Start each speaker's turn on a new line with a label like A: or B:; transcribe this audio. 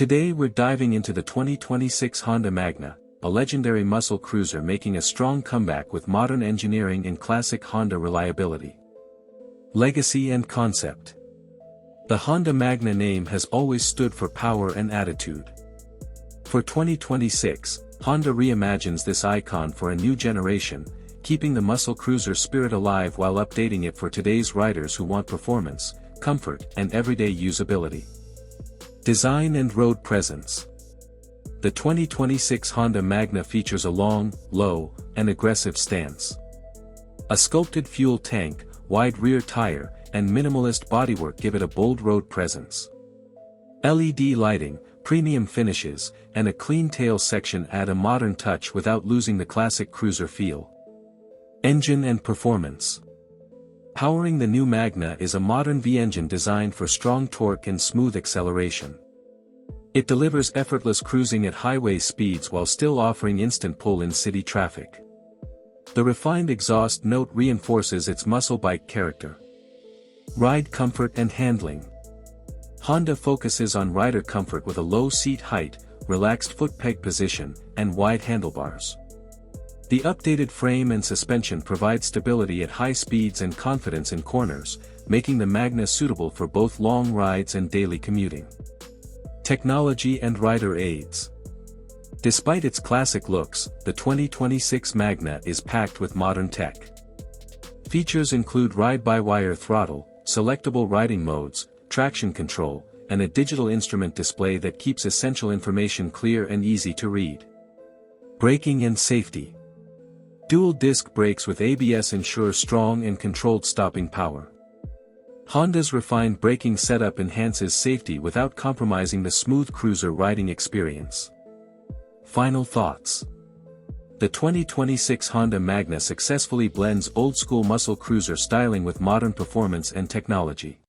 A: Today we're diving into the 2026 Honda Magna, a legendary muscle cruiser making a strong comeback with modern engineering and classic Honda reliability. Legacy and concept. The Honda Magna name has always stood for power and attitude. For 2026, Honda reimagines this icon for a new generation, keeping the muscle cruiser spirit alive while updating it for today's riders who want performance, comfort, and everyday usability. Design and road presence. The 2026 Honda Magna features a long, low, and aggressive stance. A sculpted fuel tank, wide rear tire, and minimalist bodywork give it a bold road presence. LED lighting, premium finishes, and a clean tail section add a modern touch without losing the classic cruiser feel. Engine and performance. Powering the new Magna is a modern V-engine designed for strong torque and smooth acceleration. It delivers effortless cruising at highway speeds while still offering instant pull in city traffic. The refined exhaust note reinforces its muscle bike character. Ride comfort and handling. Honda focuses on rider comfort with a low seat height, relaxed foot peg position, and wide handlebars. The updated frame and suspension provide stability at high speeds and confidence in corners, making the Magna suitable for both long rides and daily commuting. Technology and rider aids. Despite its classic looks, the 2026 Magna is packed with modern tech. Features include ride-by-wire throttle, selectable riding modes, traction control, and a digital instrument display that keeps essential information clear and easy to read. Braking and safety. Dual-disc brakes with ABS ensure strong and controlled stopping power. Honda's refined braking setup enhances safety without compromising the smooth cruiser riding experience. Final thoughts. The 2026 Honda Magna successfully blends old-school muscle cruiser styling with modern performance and technology.